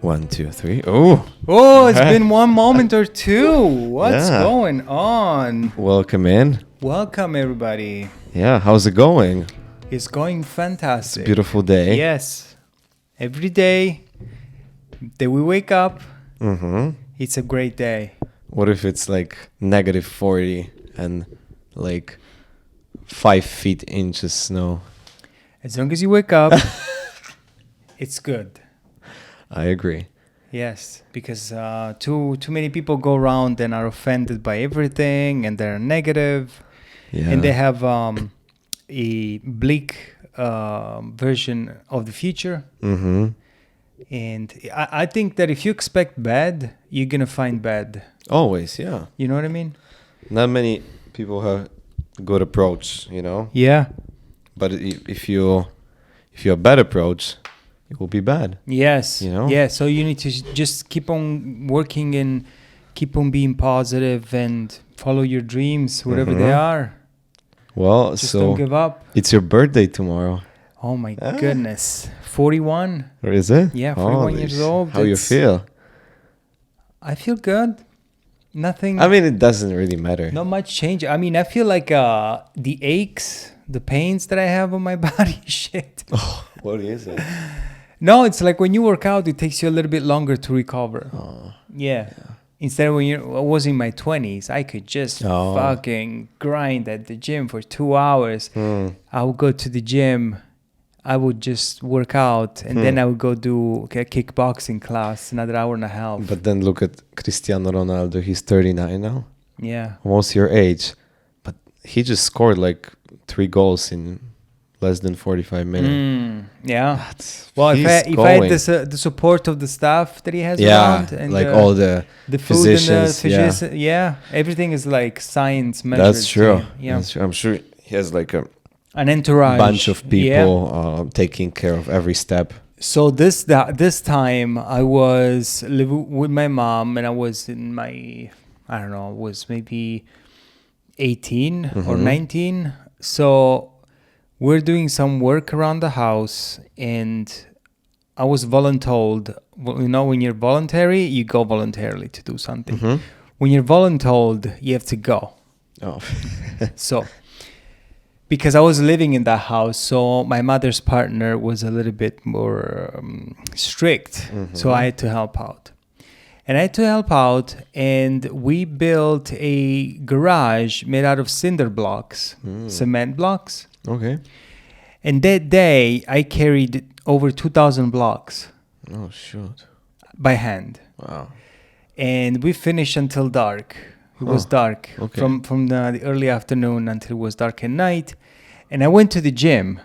1, 2, 3. Oh, it's been one moment or two. What's going on? Welcome in. Welcome, everybody. Yeah, how's it going? It's going fantastic. It's a beautiful day. Yes. Every day that we wake up, Mm-hmm. it's a great day. What if it's like -40 and like 5 feet inches snow? As long as you wake up, it's good. I agree. Yes, because too many people go around and are offended by everything, and they're negative, Yeah. and they have a bleak version of the future. Mm-hmm. And I think that if you expect bad, you're gonna find bad. Always, yeah. You know what I mean? Not many people have good approach, you know. Yeah. But if you have a bad approach, it will be bad. Yes. You know? Yeah. So you need to just keep on working and keep on being positive and follow your dreams, whatever they are. Well, Just so don't give up. it's your birthday tomorrow. Oh my goodness. 41. Or is it? Yeah, 41 years old. How you feel? I feel good. Nothing. I mean, it doesn't really matter. Not much change. I mean, I feel like the aches, the pains that I have on my body, shit. Oh, what is it? No, it's like when you work out, it takes you a little bit longer to recover. Oh, Yeah. Instead of when I was in my 20s, I could just fucking grind at the gym for 2 hours. I would go to the gym. I would just work out, and then I would go do a kickboxing class, another hour and a half. But then look at Cristiano Ronaldo. He's 39 now. Yeah. Almost your age. But he just scored like 3 goals in less than 45 minutes. Yeah. That's, Well, if I going. had the support of the staff that he has Yeah, around, and like all the food physicians, and the physicians, everything is like science measured. That's true. Yeah. That's true. I'm sure he has like a An entourage. bunch of people taking care of every step. So this time I was living with my mom, and I was in my, I don't know, was maybe 18 or 19. So we're doing some work around the house, and I was voluntold. Well, you know, when you're voluntary, you go voluntarily to do something. When you're voluntold, you have to go. Oh, So, because I was living in that house, so my mother's partner was a little bit more strict. So I had to help out. And we built a garage made out of cinder blocks, cement blocks. okay. And that day, I carried over 2,000 blocks Oh, shoot. by hand. Wow. And we finished until dark. It was dark okay. from the early afternoon until it was dark at night. And I went to the gym,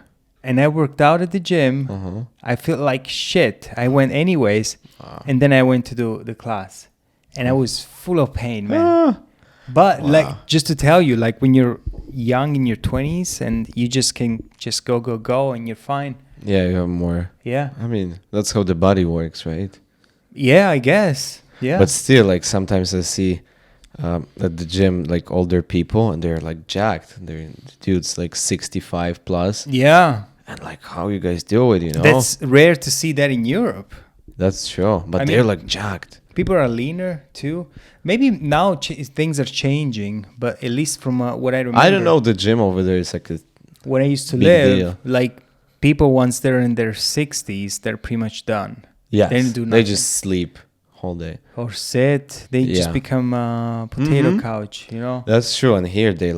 and I worked out at the gym. I felt like shit. I went anyways. And then I went to do the class, and I was full of pain, man. But like, just to tell you, like when you're young in your 20s and you just can just go and you're fine. Yeah, you have more. Yeah. I mean, that's how the body works, right? Yeah, I guess. Yeah. But still, like sometimes I see at the gym like older people, and they're like jacked. They're dudes like 65 plus. Yeah. And like, how you guys do it, you know? That's rare to see that in Europe. That's true. But they're like jacked. People are leaner too. Maybe now things are changing, but at least from what I remember. I don't know. The gym over there is like a when I used to big live, deal. like people once they're in their 60s, they're pretty much done. yes. They don't do They nothing. just sleep whole day. Or sit. They just become a potato couch, you know? That's true. And here they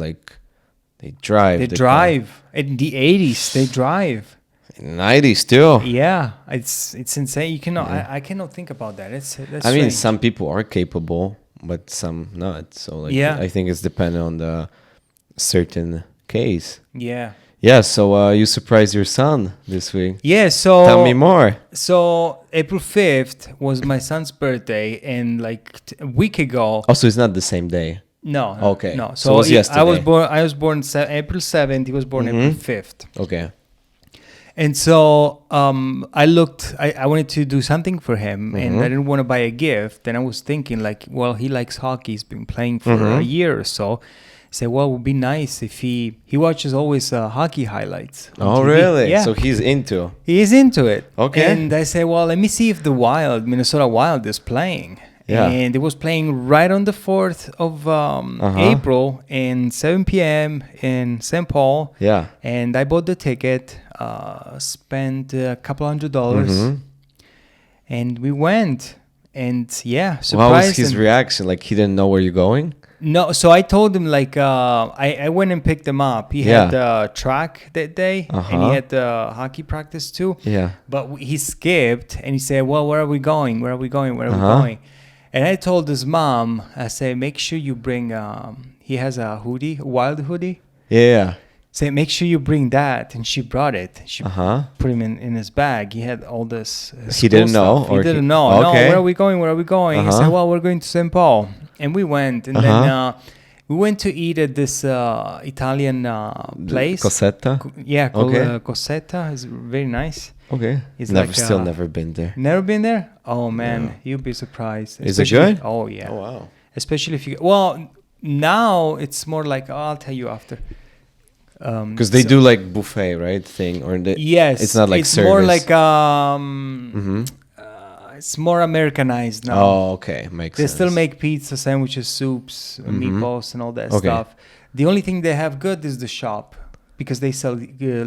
drive. They drive. In the 80s, they drive. In the 90s too. Yeah, it's insane. You cannot. I cannot think about that. That's I mean, strange. some people are capable, but some not. So like, I think it's dependent on the certain case. Yeah. Yeah. So you surprised your son this week. Yeah. So Tell me more. So April 5th was my son's birthday, and like a week ago. Also, it's not the same day. No. Okay. No. So it was yesterday. I was born April 7th. He was born April 5th. Okay. And so I wanted to do something for him, and I didn't want to buy a gift. And I was thinking like, well, he likes hockey. He's been playing for a year or so. He said, well, it would be nice if he watches always hockey highlights on Oh, TV. really? Yeah. So he's into. He is into it. Okay. And I said, well, let me see if the Minnesota Wild is playing. Yeah. And it was playing right on the 4th of April in 7 p.m. in St. Paul. Yeah. And I bought the ticket, spent a couple $100, Mm-hmm. and we went. And yeah, What surprised. was his reaction? Like he didn't know where you're going? No, so I told him like I went and picked him up. He Yeah. had track that day, and he Uh-huh. had hockey practice too. Yeah. But he skipped, and he said, "Well, where are we going? Where are we going? Where are Uh-huh. we going?" And I told his mom, I said, "Make sure you bring." He has a hoodie, a wild hoodie. Yeah. Say, make sure you bring that, and she brought it. She Uh-huh. put him in his bag. He had all this. He didn't know, Stuff. or He didn't he- know. No, okay. where are we going? Where are we going? He Uh-huh. said, well, we're going to St. Paul, and we went, and then we went to eat at this Italian place. Cosetta? Yeah, called Okay. Cosetta. It's very nice. Okay. It's Never, like, still never been there. Never been there? Oh man, No. you'll be surprised. Is it Especially- good? Oh yeah. Oh, wow. Especially if you now it's more like I'll tell you after. Because they do like buffet, right? Thing or they, Yes, it's not like it's service. more like Mm-hmm. it's more Americanized now. Oh, okay, makes They sense. still make pizza, sandwiches, soups, meatballs, and all that Okay. stuff. The only thing they have good is the shop because they sell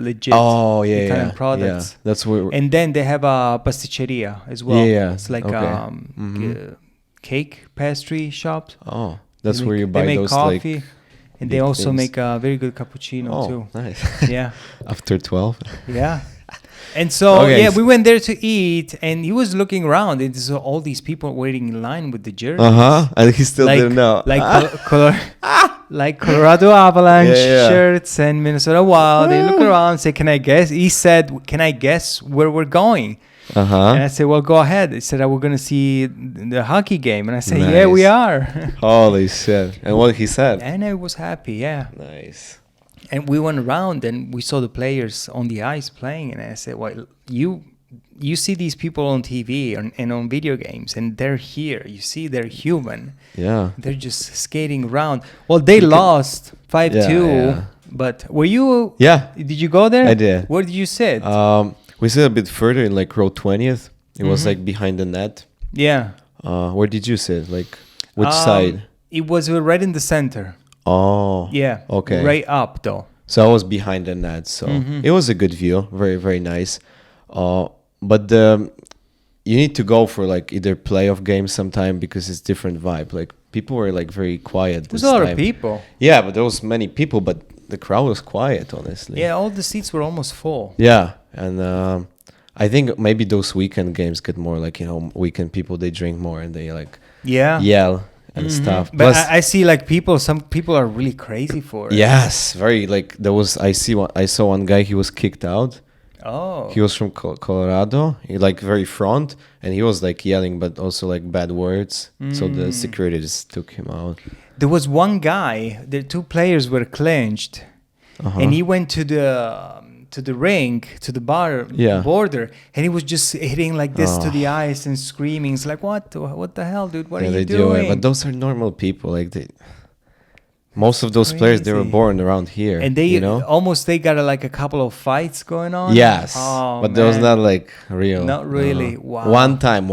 legit Oh yeah, Italian yeah, products. Yeah. That's where. And then they have a pasticceria as well. Yeah, It's like okay. Cake pastry shops. Oh, that's They where make- you buy they make those coffee, like. and they big also things. make a very good cappuccino Oh, too. nice. Yeah. After 12. Yeah. And so, Okay, yeah, so- we went there to eat, and he was looking around, and there's all these people waiting in line with the jerseys. And he still Like, didn't know. like, like Colorado Avalanche Yeah, yeah. shirts and Minnesota Wild. They look around, say, "Can I guess?" He said, "Can I guess where we're going?" And I said, "Well, go ahead." He said, "We're gonna see the hockey game," and I said, "Yeah, we Nice. are." Holy shit! And what he said? And I was happy, yeah. Nice. And we went around and we saw the players on the ice playing, and I said, "Well, you see these people on TV and on video games, and they're here. You see, they're human. Yeah. They're just skating around." Well, they lost 5-2, yeah. but were you? Yeah. Did you go there? I did. Where did you sit? We sit a bit further in like row 20th. It was Mm-hmm. like behind the net. Yeah. Where did you sit? Like which side? It was right in the center. Oh. Yeah. Okay. Right up though. So I was behind the net, so it was a good view, very very nice. But you need to go for like either playoff games sometime because it's different vibe. Like people were like very quiet. There's this a lot time. of people. Yeah, but there was many people, but the crowd was quiet, honestly. Yeah, all the seats were almost full. Yeah, and I think maybe those weekend games get more like weekend people they drink more and they like Yeah. yell and stuff. But I see like some people are really crazy for it. Yes, very like there was. I saw one guy. He was kicked out. Oh. He was from Colorado. He like very front, and he was like yelling, but also like bad words. So the security just took him out. There was one guy. The two players were clinched, and he went to the ring, to the border, and he was just hitting like this to the ice and screaming. It's like, what the hell, dude? What are you they doing? do it, but those are normal people. Like most of those players, they were Crazy. born around here, And they you know. they got like a couple of fights going on. Yes, Oh, but there was man. not like real. Not really. No. Wow. One time,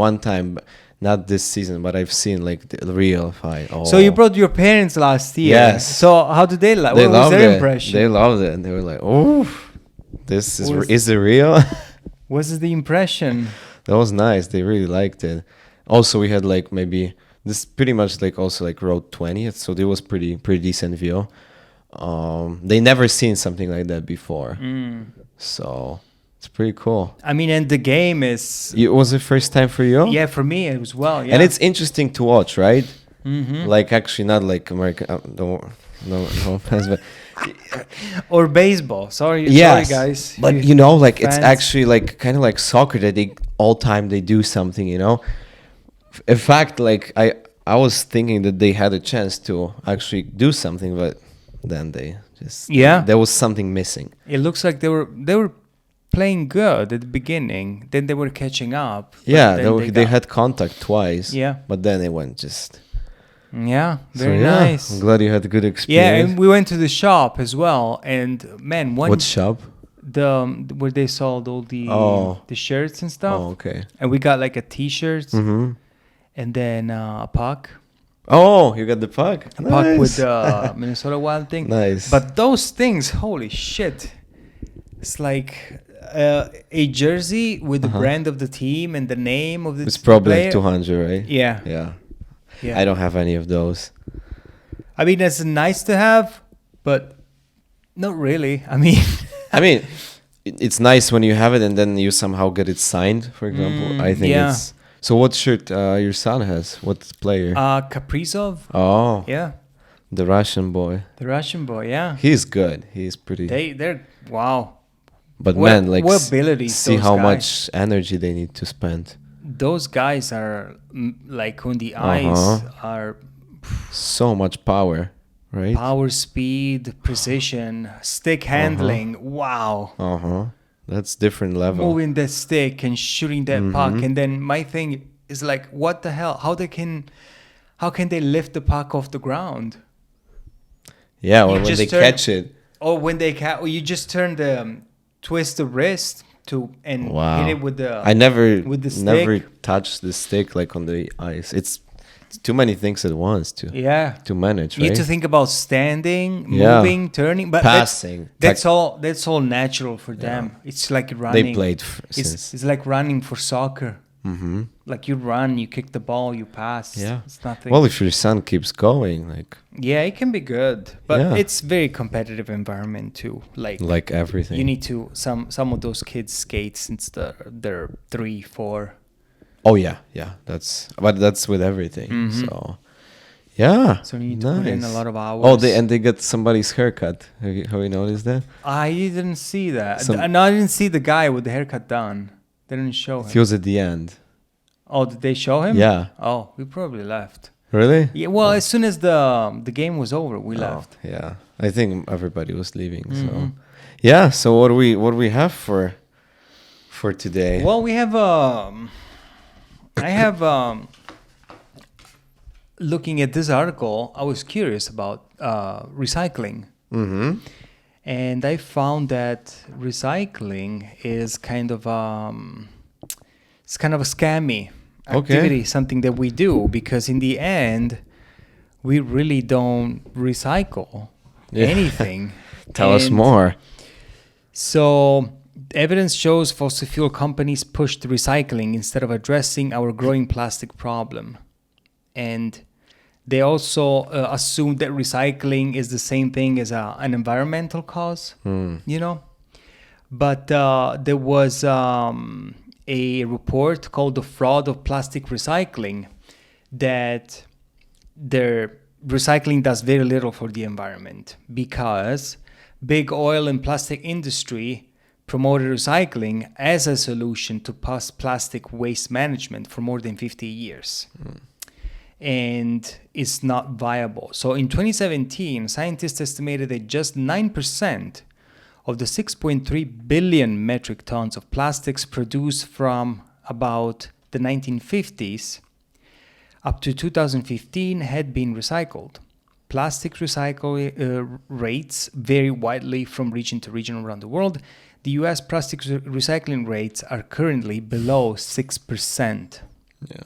but not this season, but I've seen like the real fight. Oh. So you brought your parents last year. Yes. So how did they like? They What was loved their it. impression? They loved it, and they were like, "Oh, this Was- is it real?" What was the impression? That was nice. They really liked it. Also, we had like maybe this pretty much like also like road 20th, so there was pretty decent view. They never seen something like that before, so it's pretty cool. I mean, and the game is Was it first time for you? yeah for me as well. Yeah. And it's interesting to watch, right? Mm-hmm. Like actually not like American. No offense, but or baseball. Sorry, yes, sorry guys. but you know, like it's fans. actually like kind of like soccer that they all time they do something, you know. In fact, like I was thinking that they had a chance to actually do something, but then they just there was something missing. It looks like they were playing good at the beginning. Then they were catching up. but Yeah, then they got- had contact twice. Yeah. but then it went just Yeah, So very yeah, nice. I'm glad you had a good Yeah, experience. and we went to the shop as well, and man, What shop? where they sold all Oh. the shirts and stuff, Oh, okay. and we got like a T-shirt Mm-hmm. and then a puck, Oh, you got the puck. puck with Nice. the Minnesota Wild thing. Nice. But those things, holy shit! It's like a jersey with the brand of the team and the name of the It's probably player. like 200, right? Yeah, Yeah. yeah. I don't have any of those. I mean, it's nice to have, but not really. I mean, I mean, it's nice when you have it and then you somehow get it signed, for example. I think yeah. it's... So what shirt your son has? What player? Kaprizov. Oh, Yeah, the Russian boy. the Russian boy. Yeah, He's good. He's pretty... they're wow. But what- man, like, what abilities see those how guys. much energy they need to spend. Those guys are like on the ice are So much power, right? power, speed, precision, stick handling. Wow. Uh-huh. That's different level. Moving the stick and shooting that puck, and then my thing is like, what the hell? How can they lift the puck off the ground? Yeah, or You when just they turn- catch it. Or when they or you just turn the twist the wrist and Wow. hit it with the. I never with the never stick. touched the stick like on the ice. It's too many things at once Yeah. to manage, You right? need to think about standing, Yeah. moving, turning, but Passing. That's all. That's all natural for them. It's like running. They played It's, since. it's like running for soccer. Mm-hmm. Like you run, you kick the ball, you pass. Yeah. It's nothing. Well, if your son keeps going, yeah, it can be good, but Yeah. it's very competitive environment too. like everything. You need to some of those kids skate since they're 3, 4. Oh yeah, but that's with everything. Mhm. So yeah. So you need to put in a nice. lot of hours. Oh, they get somebody's haircut. Have you noticed that? I didn't see that. Some- No, I didn't see the guy with the haircut done. They didn't show He him. was at the end. Oh, did they show him? Yeah. Oh, we probably left. Really? Yeah. Well, as soon as the game was over, we left. Oh, yeah. I think everybody was leaving. So Mhm. yeah. So what do we have for today? Well, we have I have looking at this article, I was curious about recycling. Mm-hmm. And I found that recycling is kind of it's kind of a scammy activity, something that we do because in the end we really don't recycle Yeah. anything. Tell us And more. So evidence shows fossil fuel companies pushed recycling instead of addressing our growing plastic problem. And they also assume that recycling is the same thing as an environmental cause, you know. But there was a report called The Fraud of Plastic Recycling that their recycling does very little for the environment because big oil and plastic industry promoted recycling as a solution to plastic waste management for more than 50 years. And it's not viable. So in 2017, scientists estimated that just 9% of the 6.3 billion metric tons of plastics produced from about the 1950s up to 2015 had been recycled. Plastic recycle rates vary widely from region to region around the world. The US plastic recycling rates are currently below 6%. Yeah.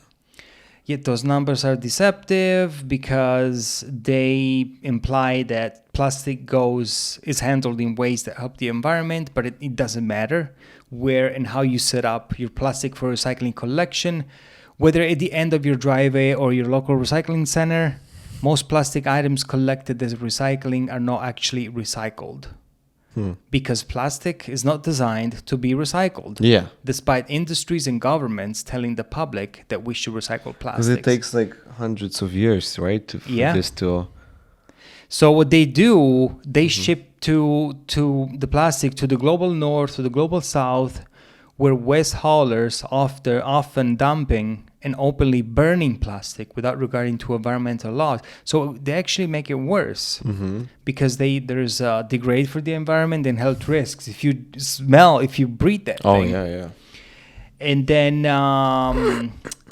Yet those numbers are deceptive because they imply that plastic is handled in ways that help the environment, but it doesn't matter where and how you set up your plastic for recycling collection, whether at the end of your driveway or your local recycling center. Most plastic items collected as recycling are not actually recycled because plastic is not designed to be recycled. Yeah. Despite industries and governments telling the public that we should recycle Because plastics. it takes like hundreds of years, right? For Yeah. this to... So what they do, they ship to the plastic to the global north, to the global south, where waste haulers often dumping and openly burning plastic without regarding to environmental laws. So they actually make it worse because there's degrade for the environment and health risks. If you breathe that Oh, thing. yeah. And then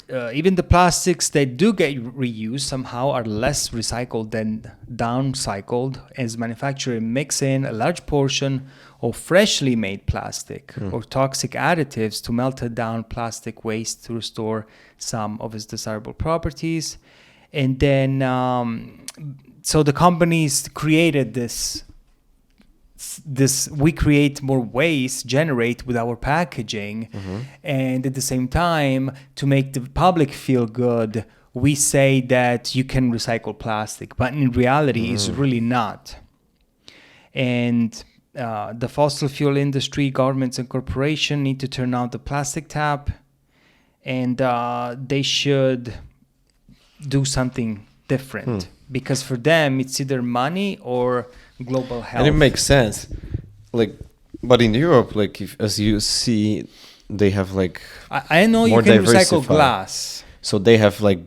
even the plastics that do get reused somehow are less recycled than downcycled, as manufacturers mix in a large portion of freshly made plastic or toxic additives to melt down plastic waste to restore some of its desirable properties. And then, so the companies created this we create more waste generate with our packaging, and at the same time, to make the public feel good, we say that you can recycle plastic, but in reality it's really not. And the fossil fuel industry, governments and corporations need to turn on the plastic tap, and they should do something different, because for them it's either money or global health. And it makes sense, like, but in Europe, like, if, as you see, they have like I know more you can recycle diversified. glass. So they have like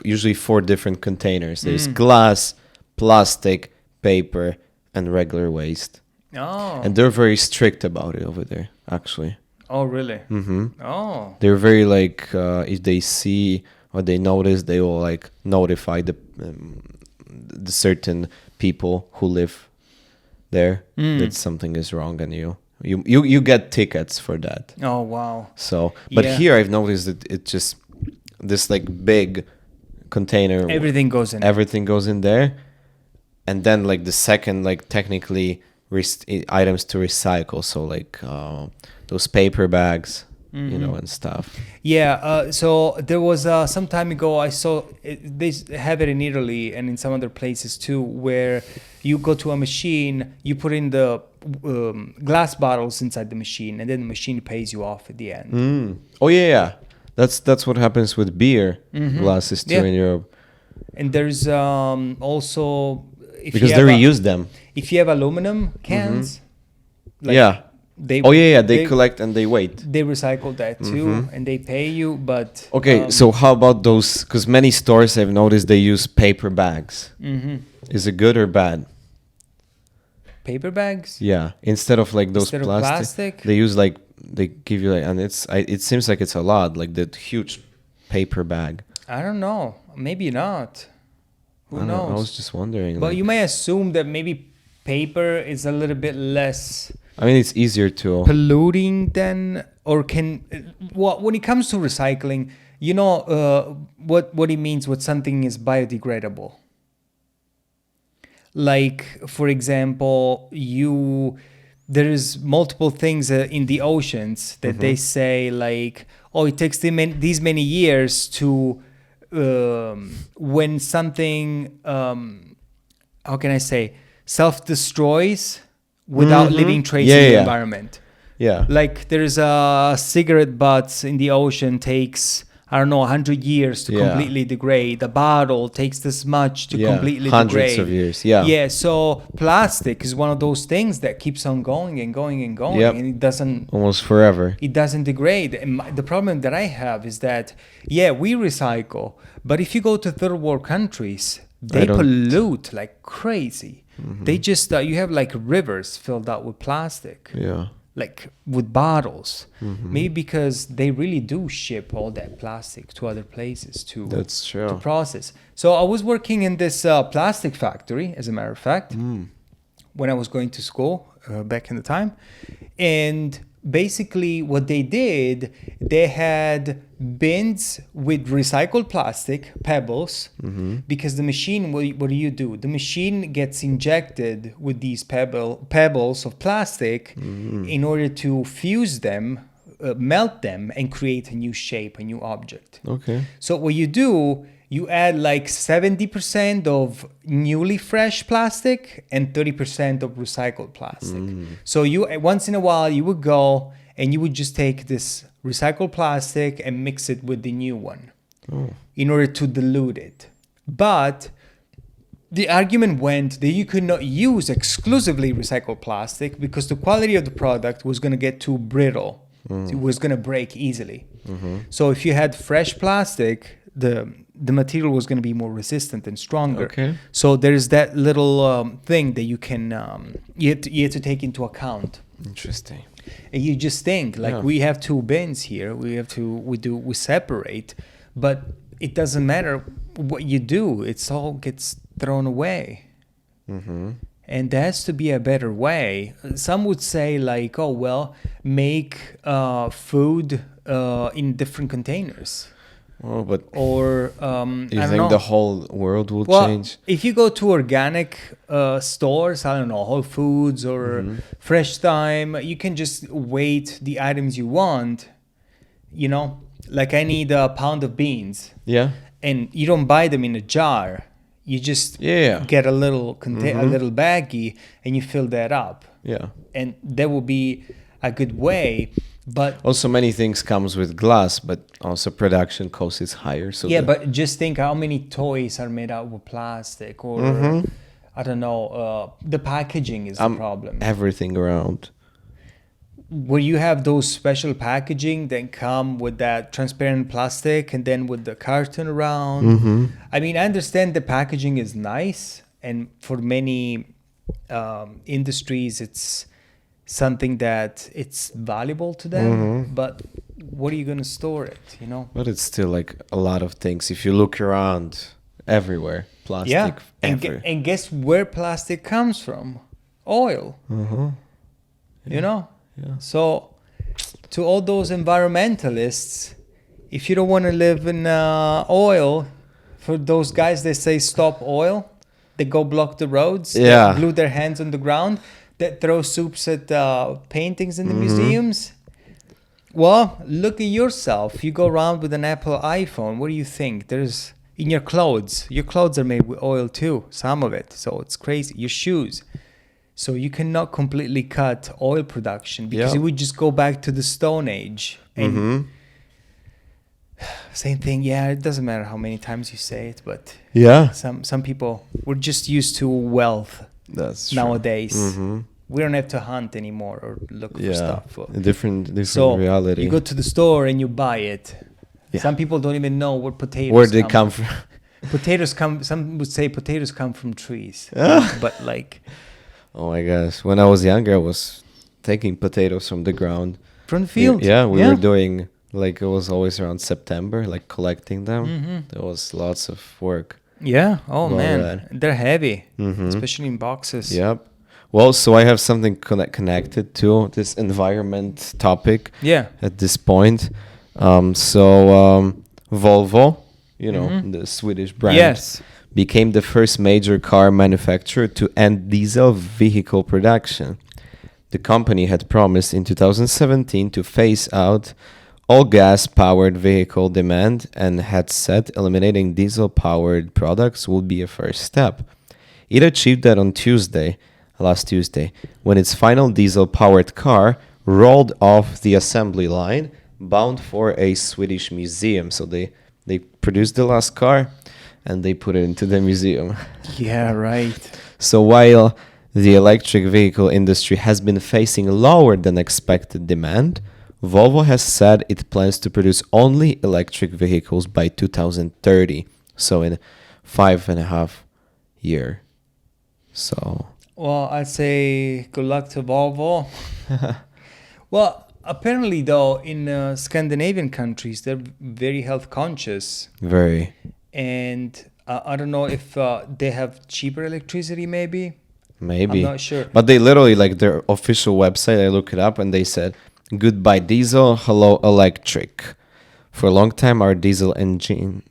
usually 4 different containers. There's glass, plastic, paper, and regular waste. Oh. And they're very strict about it over there, actually. Oh, really? Mm-hmm. Oh. They're very like, if they see or they notice, they will like notify the certain people who live there that something is wrong, and you get tickets for that. Oh, wow. So, but Yeah. here I've noticed that it just this like big container, Everything goes in. everything goes in there, and then like the second like technically items to recycle. So like those paper bags, you know, and stuff. Yeah, so there was some time ago I saw they have it in Italy and in some other places too, where you go to a machine, you put in the glass bottles inside the machine, and then the machine pays you off at the end. Oh yeah. That's what happens with beer glasses too Yeah. in Europe, And there's also because they reuse them. If you have aluminum cans, like, Yeah. they They collect and they wait. they recycle that too, and they pay you. But Okay, so how about those? Because many stores I've noticed they use paper bags. Is it good or bad? paper bags. Yeah, instead of like those Instead of plastic, plastic? they use like they give you like, and it seems like it's a lot, like that huge paper bag. I don't know. Maybe not. Who I don't know, knows? I was just wondering. But like- you may assume that maybe paper is a little bit less I mean, it's easier to. polluting than, or can. Well, when it comes to recycling, you know what it means when something is biodegradable. Like, for example, there is multiple things in the oceans that they say like, oh, it takes these many years to when something how can I say, self-destroys without leaving trace in the environment. Yeah. Like there's a cigarette butts in the ocean takes, I don't know, 100 years to completely degrade. The bottle takes this much to completely hundreds degrade. of years. Yeah. Yeah, so plastic is one of those things that keeps on going and going and going, and it doesn't Almost forever. degrade. And the problem that I have is that, we recycle, but if you go to third world countries, they pollute like crazy. They just, you have like rivers filled out with plastic. Yeah. Like with bottles, maybe because they really do ship all that plastic to other places That's true. to process. So I was working in this plastic factory, as a matter of fact, when I was going to school back in the time. And basically what they did, they had bins with recycled plastic, pebbles, because the machine, what do? The machine gets injected with these pebbles of plastic in order to fuse them, melt them, and create a new shape, a new object. Okay. So what you do, you add like 70% of newly fresh plastic and 30% of recycled plastic. So you, once in a while, you would go and you would just take this recycled plastic and mix it with the new one in order to dilute it. But the argument went that you could not use exclusively recycled plastic because the quality of the product was going to get too brittle. It was going to break easily. So if you had fresh plastic, the material was going to be more resistant and stronger. Okay. So there's that little thing that you can you have to take into account. Interesting. And you just think like we have 2 bins here. We separate. but it doesn't matter what you do. It's all gets thrown away. Mm-hmm. And there has to be a better way. Some would say like, oh, well, make food in different containers. Oh, but Or you I don't think know. the whole world will Well, change? if you go to organic stores, I don't know, Whole Foods or Fresh Time, you can just weight the items you want. You know, like I need a pound of beans, Yeah. and you don't buy them in a jar. You just Yeah. get a little a little baggie, and you fill that up, Yeah. and that will be a good way. But Also, many things comes with glass, but also production cost is higher. So yeah, but just think how many toys are made out of plastic, or I don't know. The packaging is the problem. everything around. Where you have those special packaging that come with that transparent plastic and then with the carton around. I mean, I understand the packaging is nice, and for many industries, it's something that it's valuable to them. But what are you going to store it? You know? But it's still like a lot of things. If you look around, everywhere, plastic. Yeah, Everywhere. and guess where plastic comes from? Oil. You know. Yeah. So, to all those environmentalists, if you don't want to live in oil, for those guys that say stop oil, they go block the roads, Yeah. that glue their hands on the ground, that throw soups at paintings in the museums. Well, look at yourself. You go around with an Apple iPhone. What do you think? There's in your clothes. Your clothes are made with oil too, some of it. So it's crazy. Your shoes. So you cannot completely cut oil production because Yeah. it would just go back to the Stone Age. And same thing. Yeah, it doesn't matter how many times you say it, but Yeah. some people we're just used to wealth That's true. nowadays. We don't have to hunt anymore or look for Yeah. stuff. A different So reality. you go to the store and you buy it. Yeah. Some people don't even know where potatoes Where they come from. Potatoes come. Some would say potatoes come from trees, but like Oh my gosh. When I was younger, I was taking potatoes from the ground. from the field. Yeah, we were doing, like, it was always around September, like collecting them. There was lots of work. Yeah. Oh About man, that. they're heavy, especially in boxes. Yep. Well, so I have something connected to this environment topic Yeah. at this point. Volvo, you know, the Swedish brand, Yes. became the first major car manufacturer to end diesel vehicle production. The company had promised in 2017 to phase out all gas-powered vehicle demand and had said eliminating diesel-powered products would be a first step. It achieved that on last Tuesday, when its final diesel-powered car rolled off the assembly line, bound for a Swedish museum. So they produced the last car and they put it into the museum. Yeah. Right. So while the electric vehicle industry has been facing lower than expected demand, Volvo has said it plans to produce only electric vehicles by 2030. So in 5.5 years. So Well, I'd say good luck to Volvo. Well, apparently, though, in Scandinavian countries, they're very health conscious. very. And I don't know if they have cheaper electricity, maybe. Maybe. I'm not sure. But they literally, like, their official website, I look it up and they said, goodbye diesel, hello electric. For a long time, our diesel engines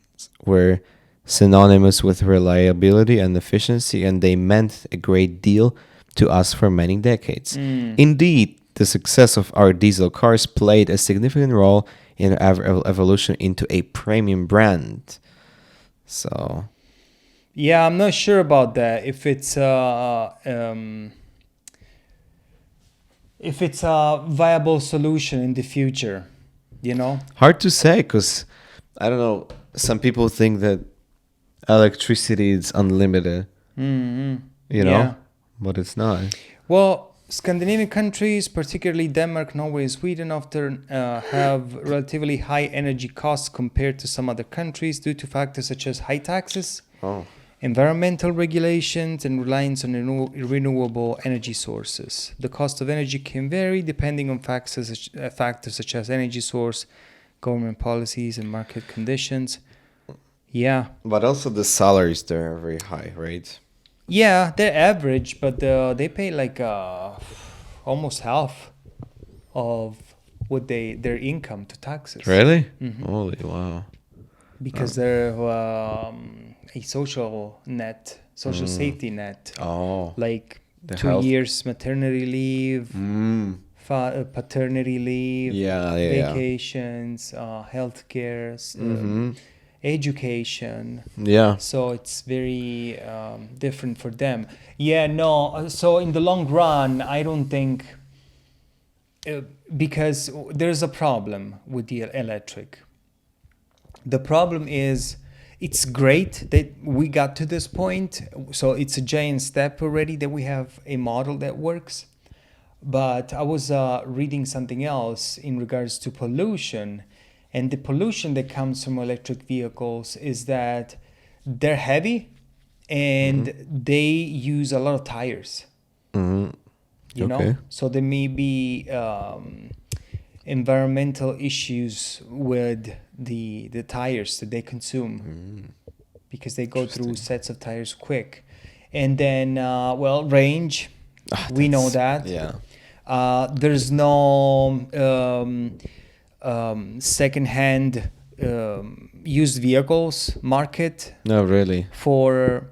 were synonymous with reliability and efficiency, and they meant a great deal to us for many decades. Indeed, the success of our diesel cars played a significant role in our evolution into a premium brand. So, Yeah, I'm not sure about that. If it's a viable solution in the future, you know? hard to say because, I don't know, some people think that electricity is unlimited, you know, Yeah. but it's not. Well, Scandinavian countries, particularly Denmark, Norway, and Sweden, often have relatively high energy costs compared to some other countries due to factors such as high taxes, environmental regulations, and reliance on renewable energy sources. The cost of energy can vary depending on factors such as energy source, government policies and market conditions. Yeah. But also the salaries there are very high, right? Yeah, they're average, but they pay like almost half of what their income to taxes. Really? Mhm. Holy wow. Because they're a social net, social safety net, Oh, like the 2 years maternity leave, Mm. paternity leave, Yeah, yeah, yeah. vacations, healthcare, Mm-hmm. education. Yeah. So it's very different for them. Yeah, no. So in the long run, I don't think because there's a problem with the electric. The problem is it's great that we got to this point. So it's a giant step already that we have a model that works. But I was reading something else in regards to pollution. And the pollution that comes from electric vehicles is that they're heavy and they use a lot of tires, Mm-hmm. you know? Okay. So there may be environmental issues with the tires that they consume because they go through sets of tires quick. And then, well, range, we know that. Yeah. There's no second-hand used vehicles market No, really. for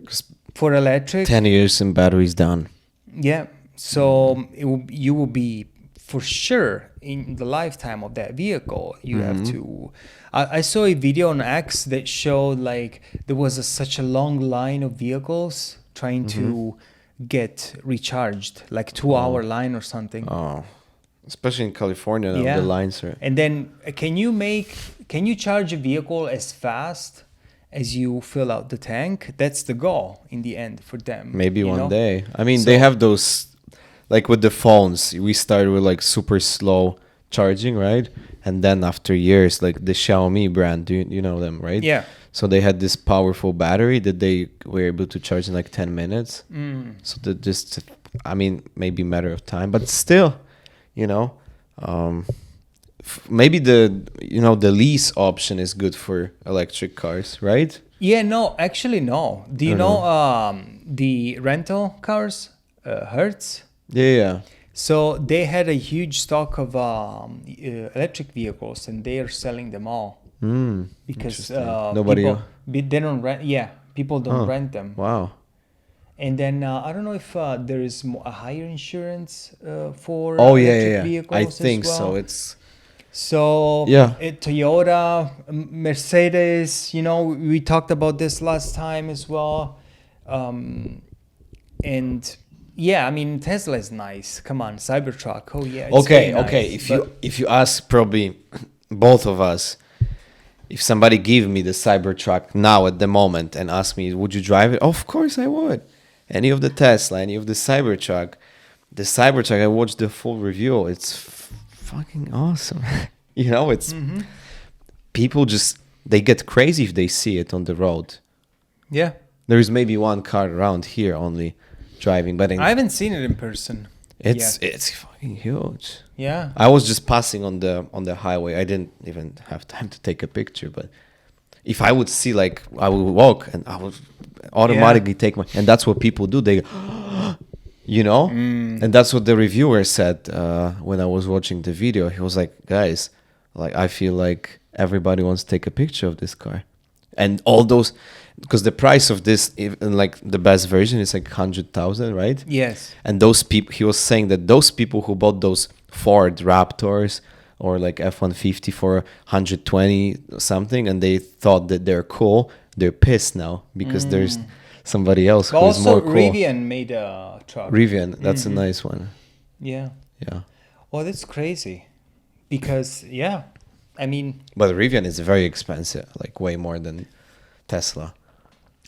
'Cause electric. 10 years and batteries done. Yeah, so you will be for sure in the lifetime of that vehicle. You have to. I saw a video on X that showed like there was such a long line of vehicles trying to get recharged, like 2 hour line or something. Oh. Especially in California now, Yeah. the lines are. And then can you charge a vehicle as fast as you fill out the tank? That's the goal in the end for them. Maybe you one know? day. I mean, So- they have those, like with the phones, we started with like super slow charging, right? And then after years, like the Xiaomi brand, you know them, right? Yeah. So they had this powerful battery that they were able to charge in like 10 minutes. So that just, I mean, maybe matter of time, but still, you know, maybe the lease option is good for electric cars, right? Yeah, no, actually no. Do you know the rental cars, Hertz? Yeah, yeah. So they had a huge stock of electric vehicles, and they are selling them all because Interesting. Nobody people, they don't rent. Yeah, people don't rent them. Wow. And then I don't know if there is a higher insurance for Oh electric yeah. vehicles. I as think well. so. It's So Yeah. Toyota, Mercedes, we talked about this last time as well. And yeah, I mean, Tesla is nice. Come on, Cybertruck. Oh yeah. It's okay. very Okay. nice, If you ask probably both of us, if somebody give me the Cybertruck now at the moment and ask me, would you drive it? Of course I would. Any of the Tesla, any of the Cybertruck. The Cybertruck, I watched the full review. It's fucking awesome. It's people they get crazy if they see it on the road. yeah. There is maybe one car around here only driving, but I haven't seen it in person. it's fucking huge. Yeah. I was just passing on the highway. I didn't even have time to take a picture, but if I would see, like, I would walk and I would automatically take and that's what people do. They and that's what the reviewer said when I was watching the video. He was like, guys, like, I feel like everybody wants to take a picture of this car, and all those, because the price of this, even like the best version, is like 100,000, right? Yes. And those people, he was saying that those people who bought those Ford Raptors or like F-150 for 120 something, and they thought that they're cool, they're pissed now because there's somebody else But who's also, more cool. Rivian made a truck. Rivian, that's a nice one. Yeah. Yeah. Oh, that's crazy. Because, yeah, I mean, But Rivian is very expensive, like way more than Tesla.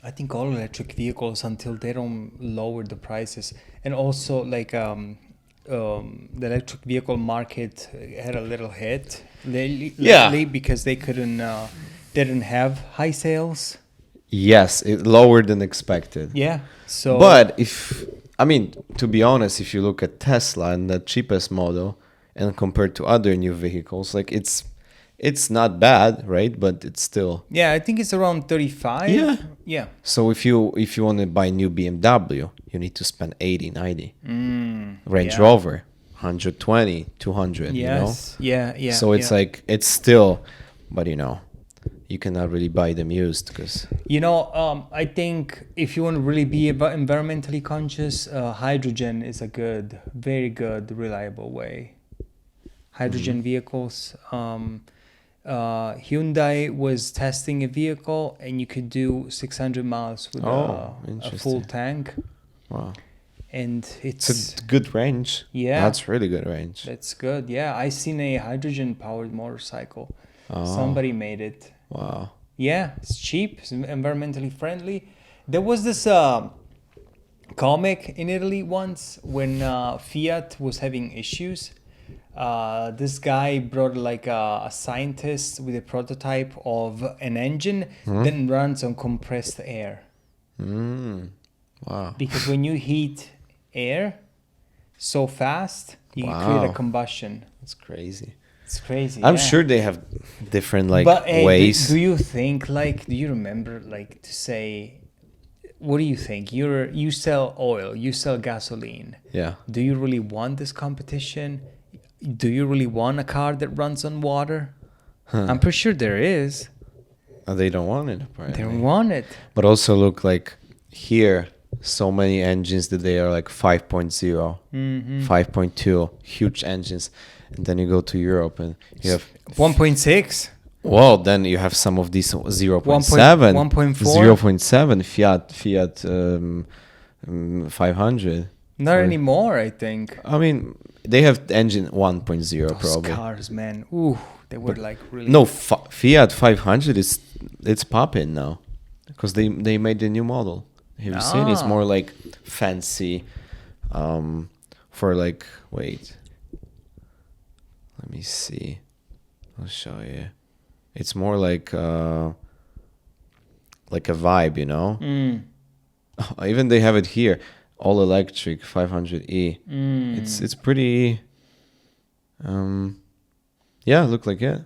I think all electric vehicles, until they don't lower the prices, and also like the electric vehicle market had a little hit lately because they didn't have high sales. Yes, it lower than expected. Yeah. So, But to be honest, if you look at Tesla and the cheapest model and compared to other new vehicles, like it's not bad, right? But it's still Yeah, I think it's around 35. Yeah. Yeah. so if you want to buy new BMW, you need to spend 80, 90. Range yeah. Rover 120, 200, Yes. Yeah. Yeah. So it's yeah. like it's still, but you cannot really buy them used because I think if you want to really be environmentally conscious, hydrogen is a very good, reliable way. Hydrogen vehicles. Hyundai was testing a vehicle, and you could do 600 miles with a full interesting. tank, wow, and it's a good range. Yeah. That's really good range. That's good. Yeah, I seen a hydrogen-powered motorcycle. Oh. Somebody made it. Wow. Yeah, it's cheap, it's environmentally friendly. There was this comic in Italy once when Fiat was having issues. This guy brought like a scientist with a prototype of an engine that runs on compressed air. Wow. Because when you heat air so fast, you create a Wow. combustion. That's crazy. It's crazy. I'm yeah. sure they have different But hey, ways. do you think do you remember to say, what do you think? You sell oil, you sell gasoline. Yeah. Do you really want this competition? Do you really want a car that runs on water? I'm pretty sure there is. They don't want it They apparently. don't want it. But also look like here, so many engines that they are like 5.0, 5.2, huge engines. And then you go to Europe and you have 1.6. well, then you have some of these 0.7, 1.4. 0.7 Fiat 500. Not anymore, I think. I mean, they have engine 1.0 Those probably. cars, man. Ooh, they were like really. No, Fiat 500 it's popping now because they made the new model. Have you seen? It's more like fancy, for like wait. Let me see. I'll show you. It's more like a vibe, Even they have it here, all electric 500e. It's pretty. Yeah, look like it.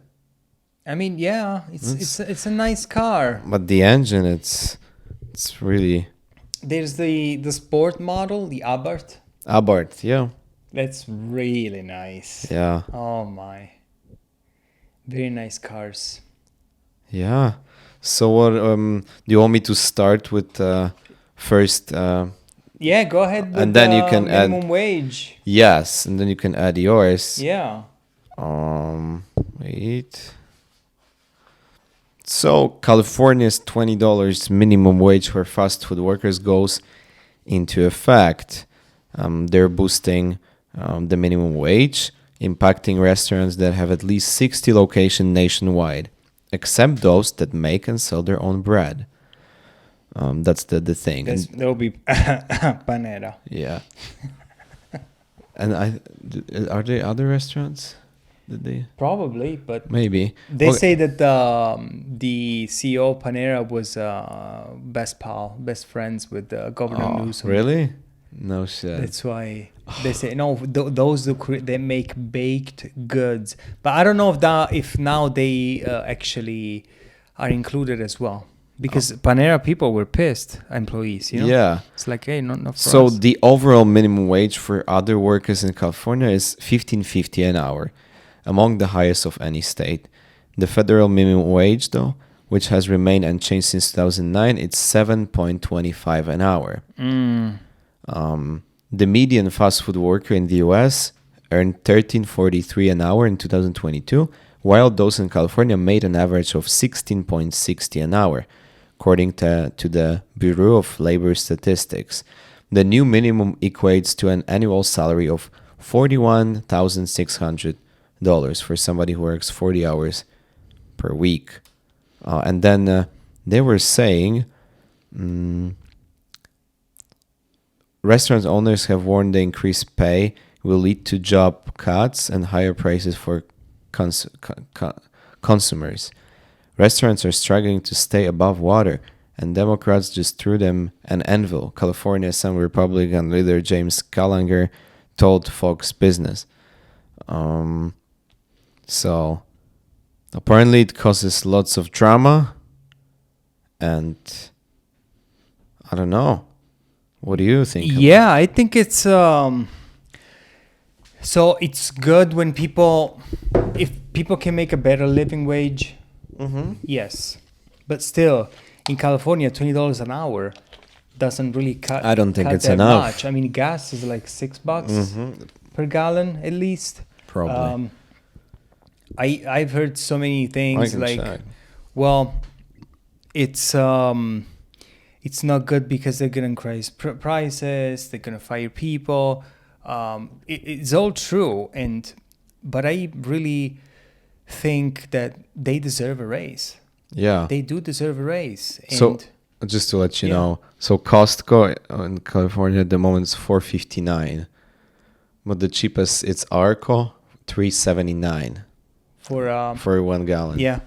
I mean, yeah, it's a nice car. But the engine, it's really There's the sport model, the Abarth. Abarth, yeah. That's really nice. Yeah. Oh my. Very nice cars. Yeah. So what do you want me to start with first Yeah, go ahead with and then you can minimum add wage. yes, and then you can add yours. Yeah. Wait. So California's $20 minimum wage for fast food workers goes into effect. They're boosting the minimum wage, impacting restaurants that have at least 60 locations nationwide, except those that make and sell their own bread. That's the thing. There'll be Panera. Yeah. And are there other restaurants? Did they? Probably, but Maybe. they Okay. say that the CEO of Panera was best friends with Governor Newsom. Really? No shit. That's why they say no. Those they make baked goods, but I don't know if now they actually are included as well, because Panera people were pissed, employees. Yeah. It's like, hey, not for So us. the overall minimum wage for other workers in California is $15.50 an hour, among the highest of any state. The federal minimum wage, though, which has remained unchanged since 2009, it's $7.25 an hour. The median fast food worker in the U.S. earned $13.43 an hour in 2022, while those in California made an average of $16.60 an hour, according to the Bureau of Labor Statistics. The new minimum equates to an annual salary of $41,600 for somebody who works 40 hours per week. And then they were saying restaurant owners have warned the increased pay will lead to job cuts and higher prices for consumers. Restaurants are struggling to stay above water, and Democrats just threw them an anvil, California Assembly Republican leader James Gallagher told Fox Business. So Apparently, it causes lots of drama, and I don't know. What do you think? Yeah, I think it's so it's good when if people can make a better living wage. Mm-hmm. Yes, but still, in California, $20 an hour doesn't really cut. I don't think cut it's that enough. much. I mean, gas is like $6 Mm-hmm. per gallon at least. Probably. I've heard so many I things can like, check. well, it's not good because they're gonna increase prices. They're gonna fire people. It's all true, but I really think that they deserve a raise. Yeah. They do deserve a raise. And So just to let you Yeah. know, so Costco in California at the moment is $4.59, but the cheapest it's Arco $3.79 for 1 gallon. yeah,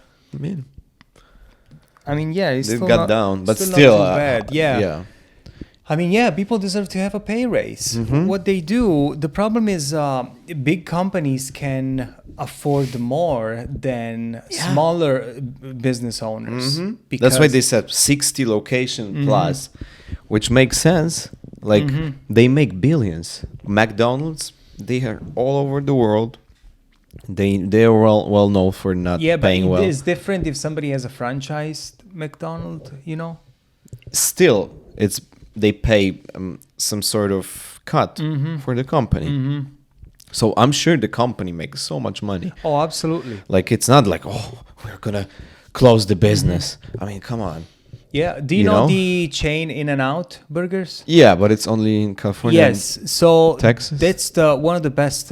I mean, yeah, it's they've still got not, down, but still still, not too bad. Yeah. yeah. I mean, yeah, people deserve to have a pay raise. Mhm. What they do, the problem is big companies can afford more than Yeah. smaller business owners. Mhm. Because That's why they said 60 location plus, which makes sense. Like Mhm. they make billions. McDonald's, they are all over the world. They are well known for not yeah, but paying well. it's different if somebody has a franchised McDonald's, you know? Still, they pay some sort of cut Mhm. for the company. Mhm. So I'm sure the company makes so much money. Oh, absolutely. Like it's not like, oh, we're gonna close the business. I mean, come on. Yeah. Do you, You know, know? the chain In-N-Out Burgers? Yeah, but it's only in California. Yes. So Texas? that's one of the best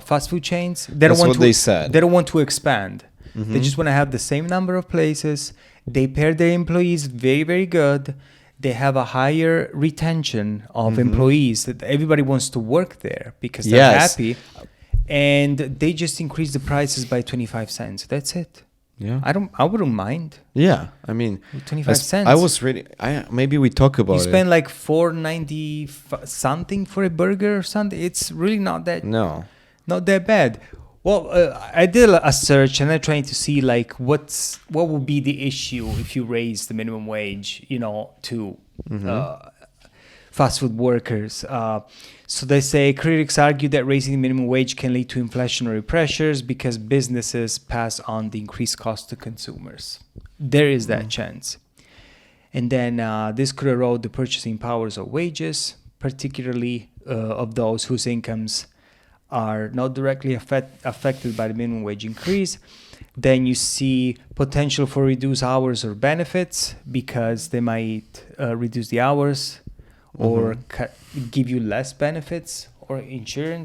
fast food chains. That's what they said. They don't want to expand. They Mhm. just want to have the same number of places. They pair their employees very, very good. They have a higher retention of Mhm. employees. That everybody wants to work there because they're Yes. happy. And they just increase the prices by 25 cents. That's it. Yeah. I wouldn't mind. Yeah. I mean, 25 cents. I was really. Maybe we talk about You it. spend like $4.90 something for a burger or something. It's really not that No. bad. Well, I did a search and I'm trying to see like what would be the issue if you raise the minimum wage, to fast food workers. So they say critics argue that raising the minimum wage can lead to inflationary pressures because businesses pass on the increased cost to consumers. There is that chance. And then this could erode the purchasing powers of wages, particularly of those whose incomes are not directly affected by the minimum wage increase. Then you see potential for reduced hours or benefits because they might reduce the hours or give you less benefits or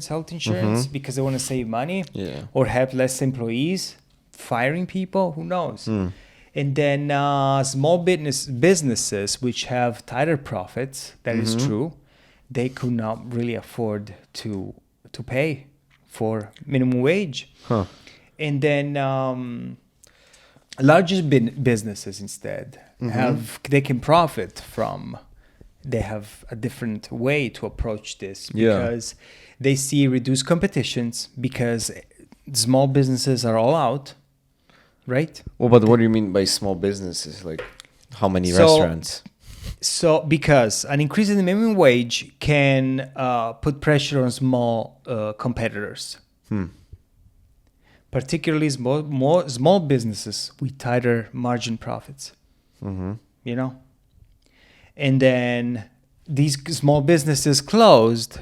health insurance because they want to save money, Yeah. or have less employees, firing people, who knows. And then small businesses which have tighter profits, that is true, they could not really afford to pay for minimum wage. Huh. And then larger businesses instead they can profit from. They have a different way to approach this because they see reduced competitions because small businesses are all out, right? Well, but what do you mean by small businesses? Like, how many So- restaurants? So, because an increase in the minimum wage can put pressure on small competitors, particularly small businesses with tighter margin profits. You know, and then these small businesses closed,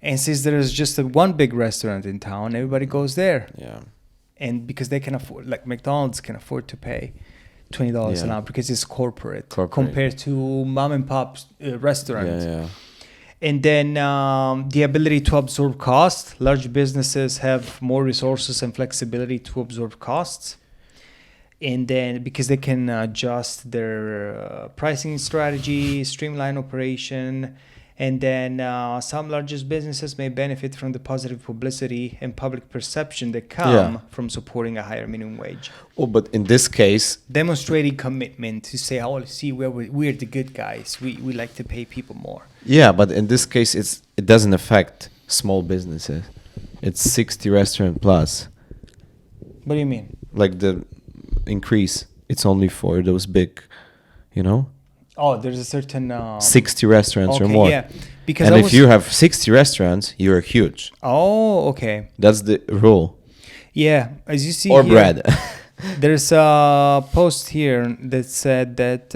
and since there is just one big restaurant in town, everybody goes there, Yeah. and because they can afford, like McDonald's can afford to pay $20 an Yeah. hour because it's corporate Corporate. compared to mom and pop restaurants. Yeah. And then the ability to absorb costs. Large businesses have more resources and flexibility to absorb costs. And then because they can adjust their pricing strategy, streamline operation. And then some largest businesses may benefit from the positive publicity and public perception that come from supporting a higher minimum wage. Oh, but in this case, Demonstrating commitment to say, oh, see, we're the good guys. We like to pay people more. yeah, but in this case, it doesn't affect small businesses. It's 60 restaurant plus. What do you mean? Like increase. It's only for those big, you know, Oh, there's a certain 60 restaurants or okay, more. yeah, because And I if was you have 60 restaurants, you're huge. oh, okay, That's the rule. yeah. As you see Or here, bread. there's a post here that said that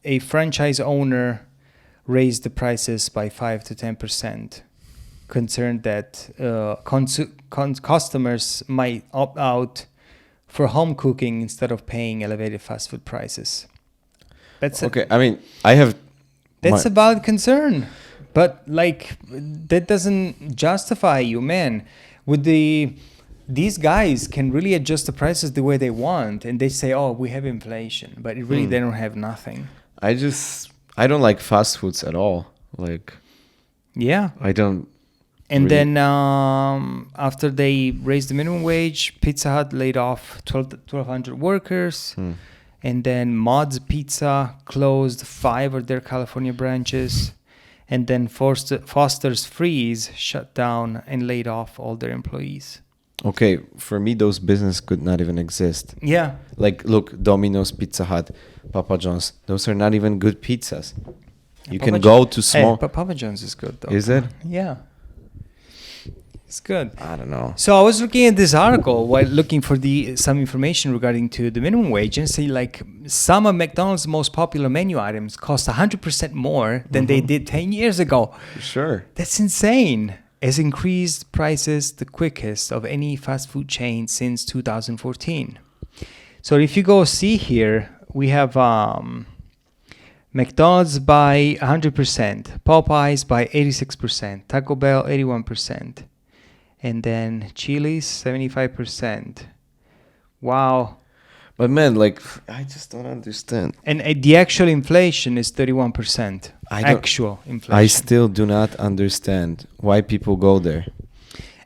a franchise owner raised the prices by 5 to 10%, concerned that customers might opt out for home cooking instead of paying elevated fast food prices. That's Okay, I mean, I have. that's my- a valid concern, but like that doesn't justify you, man. With these guys can really adjust the prices the way they want, and they say, "Oh, we have inflation," but it really they don't have nothing. I don't like fast foods at all. Like, Yeah. I don't. And really- then after they raised the minimum wage, Pizza Hut laid off 1,200 workers. And then Mod's Pizza closed 5 of their California branches. And then Foster's Freeze shut down and laid off all their employees. Okay, for me, those businesses could not even exist. Yeah. Like, look, Domino's, Pizza Hut, Papa John's. Those are not even good pizzas. You can go to small. Hey, Papa John's is good though. Is it? Yeah. It's good. I don't know. So I was looking at this article while looking for some information regarding to the minimum wage, and say like some of McDonald's most popular menu items cost 100% more than they did 10 years ago. Sure. That's insane. Has increased prices the quickest of any fast food chain since 2014. So if you go see here, we have McDonald's by 100%, Popeyes by 86%, Taco Bell 81%. And then Chili's 75%. Wow. But man, like, I just don't understand. And the actual inflation is 31%. I don't- Actual inflation. I still do not understand why people go there.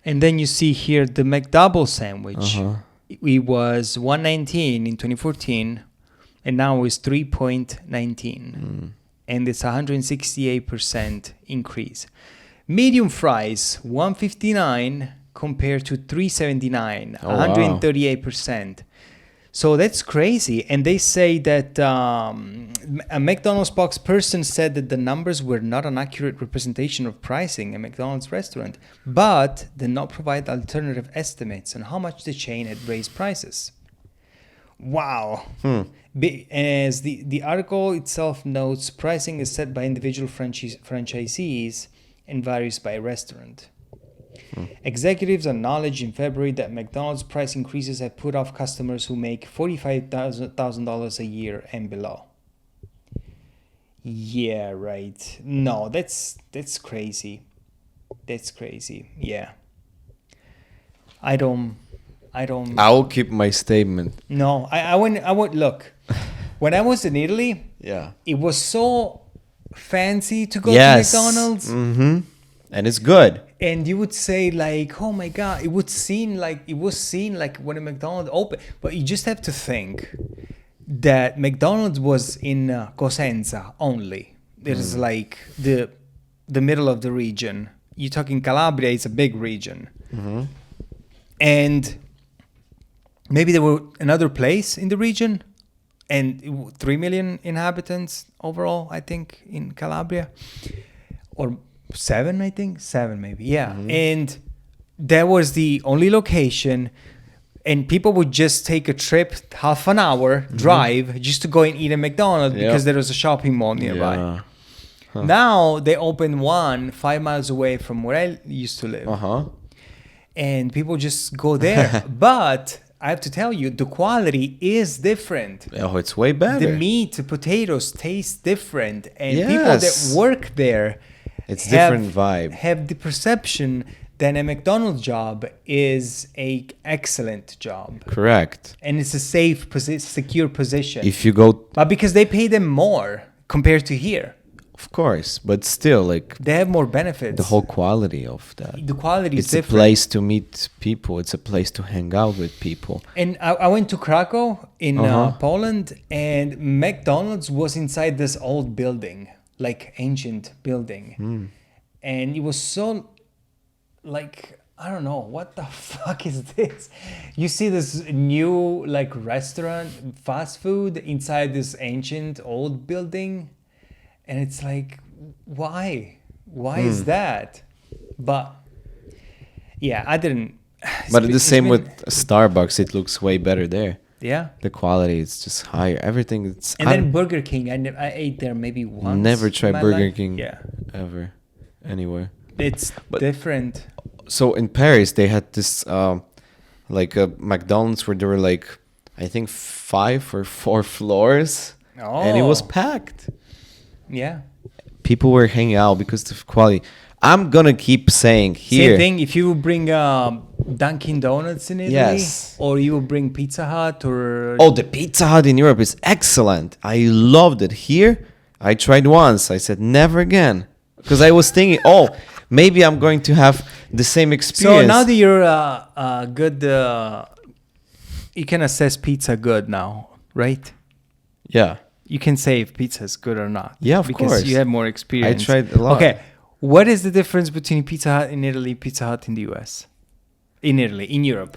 And then you see here the McDouble sandwich. Uh-huh. It was 119 in 2014, and now it's 3.19. And it's 168% increase. Medium fries, 159 compared to 379, Oh, wow. 138%. So that's crazy. And they say that a McDonald's spokesperson said that the numbers were not an accurate representation of pricing at McDonald's restaurant, but did not provide alternative estimates on how much the chain had raised prices. Wow. As the article itself notes, pricing is set by individual franchisees and varies by restaurant. Executives acknowledged in February that McDonald's price increases have put off customers who make $45,000 a year and below. Yeah, right. No, that's crazy. That's crazy. Yeah. I don't. I'll keep my statement. No, I went. Look, when I was in Italy, Yeah. it was so fancy to go Yes. to McDonald's. Mm-hmm. And it's good. And you would say like, oh my God, it was seen like when a McDonald's opened. But you just have to think that McDonald's was in Cosenza only. It is like the middle of the region. You're talking Calabria, it's a big region. And maybe there were another place in the region, and 3 million inhabitants overall, I think, in Calabria. Or 7, I think. 7 maybe, yeah. And that was the only location, and people would just take a trip, half an hour drive, just to go and eat at McDonald's because there was a shopping mall nearby. Yeah. Now they opened one 5 miles away from where I used to live. Uh-huh. And people just go there. But I have to tell you, the quality is different. Oh, it's way better. The meat, the potatoes taste different. And people Yes. that work there It's different vibe. have the perception that a McDonald's job is a excellent job. Correct. And it's a safe, secure position. If you go, But because they pay them more compared to here. of course, but still, like, They have more benefits. the whole quality of that. The quality is It's a different. place to meet people. It's a place to hang out with people. And I went to Krakow in Uh-huh. Poland, and McDonald's was inside this old building, like ancient building. And it was so like, I don't know, what the fuck is this? You see this new like restaurant, fast food inside this ancient old building, and it's like, why? Why is that? But yeah, I didn't. But the it's same been- with Starbucks. It looks way better there. yeah. The quality is just higher. Everything. It's And then Burger King, I ate there maybe once. never in tried my Burger life. King Yeah, ever anywhere. it's But- different. So in Paris, they had this like a McDonald's where there were like I think 5 or 4 floors, and it was Oh. packed. Yeah. People were hanging out because of quality. I'm gonna keep saying here. Same thing. If you bring Dunkin' Donuts in Italy, Yes. or you bring Pizza Hut, or Oh, the Pizza Hut in Europe is excellent. I loved it. Here, I tried once. I said never again because I was thinking, oh, maybe I'm going to have the same so experience. now that you're good, you can assess pizza good now, right? Yeah, You can say if pizza is good or not. Yeah, of because course. you have more experience. tried a lot. Okay, what is the difference between Pizza Hut in Italy, Pizza Hut in the US? In Italy, in Europe.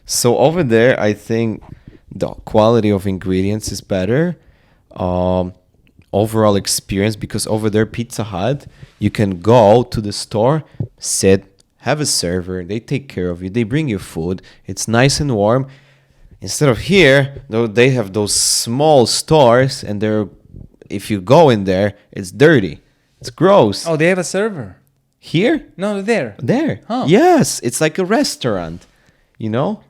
So over there, I think the quality of ingredients is better. Overall experience, because over there, Pizza Hut, you can go to the store, sit, have a server, they take care of you, they bring you food, it's nice and warm. Instead of here, though, they have those small stores, and if you go in there, it's dirty, it's gross. Oh, they have a server. Here, No, there. there. Huh. Yes, it's like a restaurant, you know?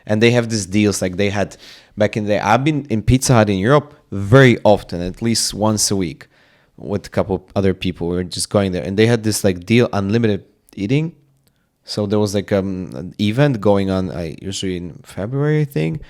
And they have these deals like they had back in the day. I've been in Pizza Hut in Europe very often, at least once a week with a couple other people. We were just going there. And they had this like deal, unlimited eating. So there was like an event going on usually in February, I think.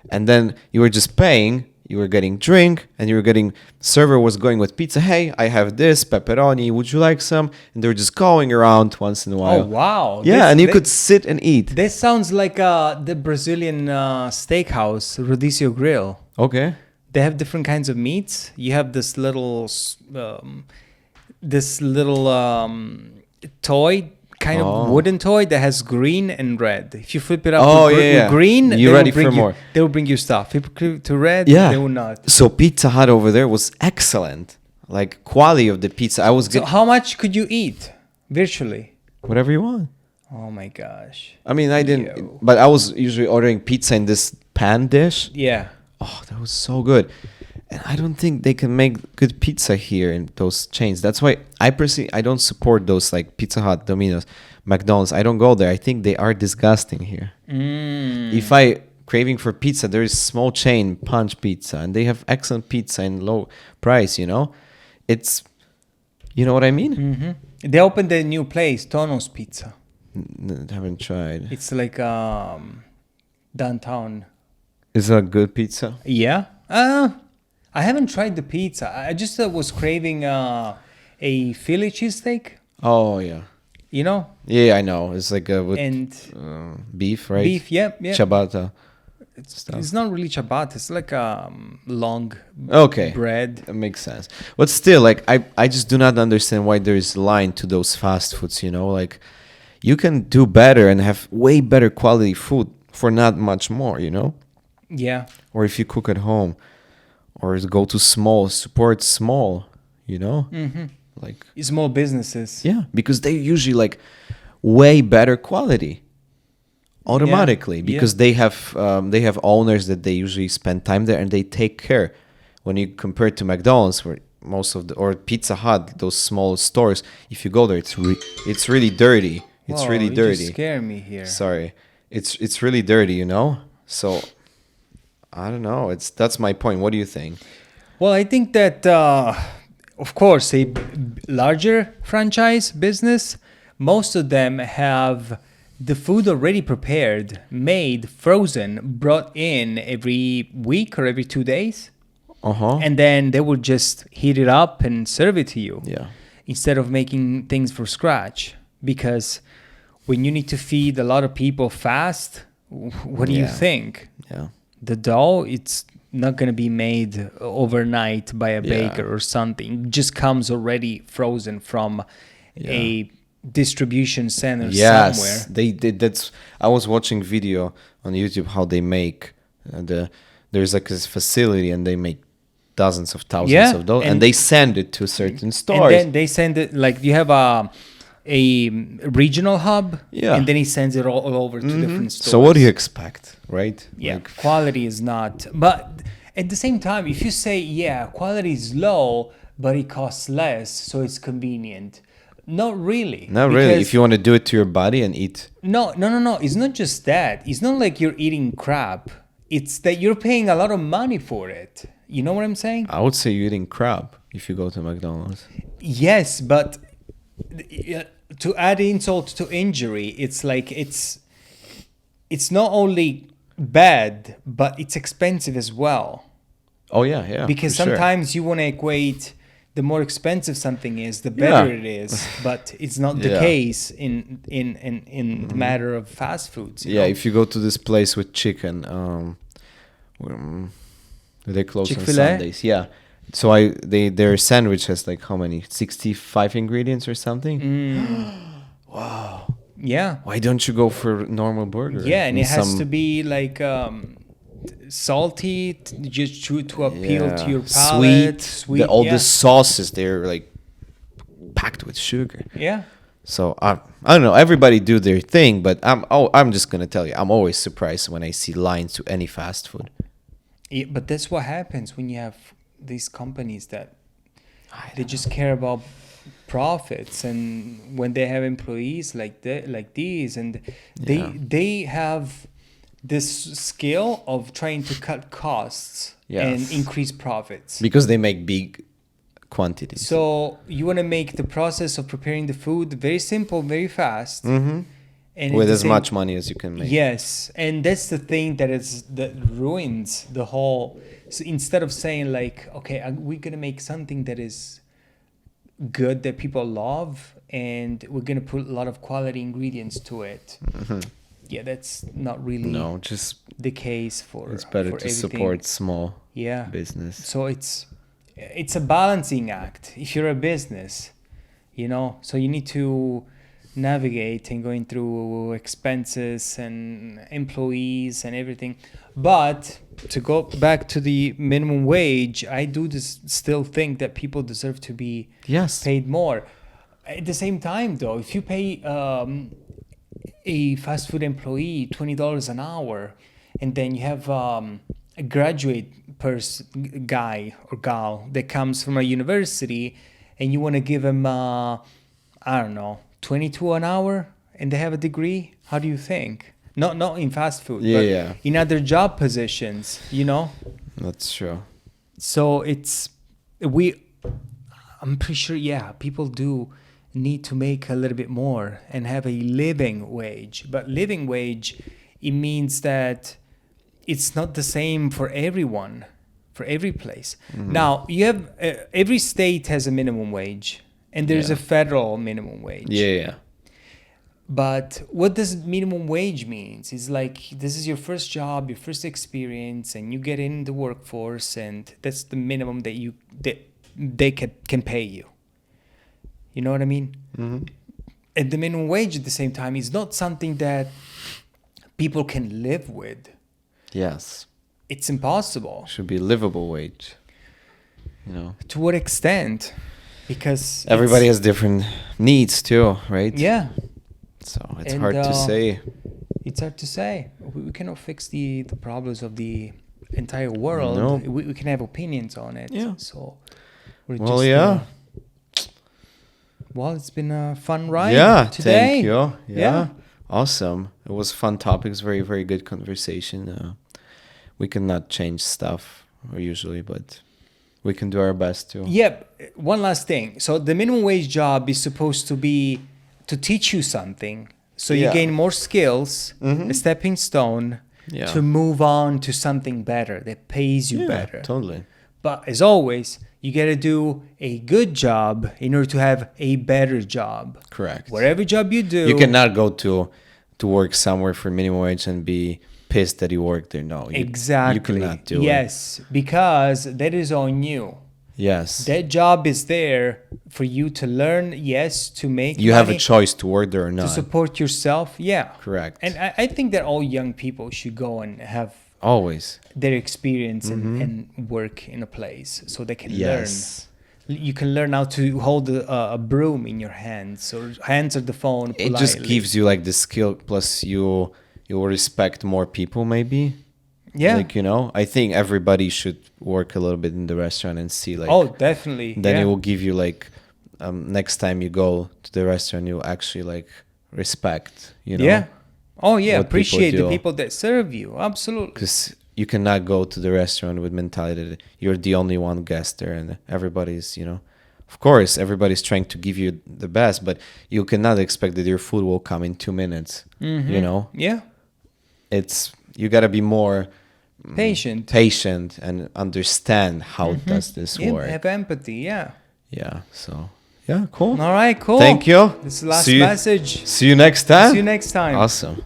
And then you were just paying. You were getting drink, and you were getting server was going with pizza. Hey, I have this pepperoni. Would you like some? And they were just going around once in a while. Oh, wow. Yeah, This- and you thi- could sit and eat. This sounds like the Brazilian steakhouse, Rodízio Grill. Okay. They have different kinds of meats. You have this little toy, kind of Oh. wooden toy that has green and red. If you flip it up Oh, to yeah. green, You they will ready bring for you, more. They will bring you stuff. If you flip to red, Yeah. they will not. So Pizza Hut over there was excellent. Like quality of the pizza. I was So getting how much could you eat virtually? whatever you want. Oh my gosh. I mean, I didn't, Yo. but I was usually ordering pizza in this pan dish. Yeah. Oh, that was so good. And I don't think they can make good pizza here in those chains. That's why I personally I don't support those like Pizza Hut, Domino's, McDonald's. I don't go there. I think they are disgusting here. If I craving for pizza, there is small chain Punch Pizza, and they have excellent pizza and low price. You know, it's you know what I mean. They opened a new place, Tono's Pizza. Haven't tried. It's like downtown. Is it a good pizza? Yeah. I haven't tried the pizza. I just was craving a Philly cheesesteak. Oh yeah, You know, yeah, I know. It's like with and beef, right? beef. Yeah, yeah. Ciabatta. It's not really ciabatta. It's like long Okay. bread. That makes sense. But still, like I just do not understand why there is line to those fast foods, you know? Like you can do better and have way better quality food for not much more, you know? Yeah. Or if you cook at home or go to small, support small, you know? Like Small businesses. yeah, because they usually like way better quality automatically Yeah. because they have owners that they usually spend time there and they take care. When you compare it to McDonald's, where most of the or Pizza Hut, those small stores, if you go there, it's really dirty. It's Whoa, really you dirty. just scare me here. Sorry, it's really dirty, you know. So I don't know. That's my point. What do you think? Well, I think that, of course, a larger franchise business, most of them have the food already prepared, made, frozen, brought in every week or every 2 days. And then they will just heat it up and serve it to you. Yeah. Instead of making things from scratch. Because when you need to feed a lot of people fast, what do you Yeah. think? Yeah. The dough, it's not going to be made overnight by a Yeah. baker or something. It just comes already frozen from a distribution center Yes, somewhere. they did. That's I was watching video on YouTube how they make there's like this facility and they make dozens of thousands Yeah, of those and and they send it to certain and stores. then they send it, like you have a regional hub, Yeah. and then he sends it all over to different stores. So what do you expect, right? Yeah, Like, quality is not. But at the same time, if you say, yeah, quality is low, but it costs less, so it's convenient. Not really. not really. Because- If you want to do it to your body and eat, No. It's not just that. It's not like you're eating crap. It's that you're paying a lot of money for it. You know what I'm saying? I would say you're eating crap if you go to McDonald's. Yes, but to add insult to injury, it's like it's not only bad, but it's expensive as well. Oh yeah. Because for sure. sometimes you want to equate the more expensive something is, the better it is. But it's not the Yeah. case in the matter of fast foods. you Yeah, know? if you go to this place with chicken, they close on Chick-fil-A? Sundays. Yeah. So their sandwich has like how many? 65 ingredients or something? Wow. Yeah. Why don't you go for normal burger? Yeah, and it has some- to be like salty, just to appeal to your Yeah, palate. sweet. All yeah. the sauces, they're like packed with sugar. Yeah. So I don't know. Everybody do their thing, but I'm just gonna tell you, I'm always surprised when I see lines to any fast food. Yeah, but that's what happens when you have these companies that they just care about profits, and when they have employees like these, and they have this skill of trying to cut costs and Yes. increase profits. Because they make big quantities. So you want to make the process of preparing the food very simple, very fast, and at with the as same- much money as you can make. Yes, and that's the thing that ruins the whole. So instead of saying like, okay, we're gonna make something that is good that people love, and we're gonna put a lot of quality ingredients to it. Yeah, that's not really No, just the case for. it's better for to everything. support small Yeah. business. So it's a balancing act. If you're a business, so you need to navigate and going through expenses and employees and everything. But to go back to the minimum wage, I do still think that people deserve to be Yes. paid more. At the same time, though, if you pay a fast food employee $20 an hour, and then you have a graduate guy or gal that comes from a university, and you want to give him I don't know, 22 an hour, and they have a degree, how do you think? Not in fast food, but Yeah. in other job positions, That's true. So I'm pretty sure, yeah, people do need to make a little bit more and have a living wage. But living wage, it means that it's not the same for everyone, for every place. Now, you have every state has a minimum wage, and there's Yeah. a federal minimum wage. Yeah. But what does minimum wage means? It's like this is your first job, your first experience, and you get in the workforce, and that's the minimum that they can pay you. You know what I mean? Mm-hmm. And the minimum wage at the same time is not something that people can live with. Yes. It's impossible. Should be a livable wage. To what extent? Because Everybody has different needs too, right? Yeah. So it's And, hard to say. It's hard to say. We cannot fix the problems of the entire world. No. We can have opinions on it. Yeah. So we're Well, just, yeah. Well, it's been a fun ride Yeah, today. thank you. Yeah. Awesome. It was fun topics, very, very good conversation. We cannot change stuff usually, but we can do our best to. Yep. One last thing. So the minimum wage job is supposed to be to teach you something. So you Yeah. gain more skills, a stepping stone Yeah. to move on to something better that pays you Yeah, better. totally. But as always, you got to do a good job in order to have a better job. Correct. Whatever job you do. You cannot go to work somewhere for minimum wage and be pissed that you work there. No. Exactly. You cannot do it. Yes, because that is on you. Yes. That job is there for you to learn, yes, to make You have a money, choice to work there or to not. support yourself. Yeah. Correct. And I think that all young people should go and have Always. their experience Mm-hmm. and work in a place so they can Yes. learn. You can learn how to hold a broom in your hands or answer the phone politely. It just gives you like the skill, plus you will respect more people maybe. Yeah. Like, you know, I think everybody should work a little bit in the restaurant and see like Oh, definitely. then yeah. it will give you like next time you go to the restaurant you actually like respect, you know. Yeah. Oh, yeah. what people Appreciate the do. people that serve you. Absolutely. Because you cannot go to the restaurant with mentality that you're the only one guest there and everybody's, you know, of course everybody's trying to give you the best, but you cannot expect that your food will come in 2 minutes. You know, Yeah. it's you got to be more Patient. and understand how does this Yeah, work. have empathy. Yeah. Yeah, so yeah, cool. All right. Cool. Thank you. This is the last See you- message. See you next time. See you next time. Awesome.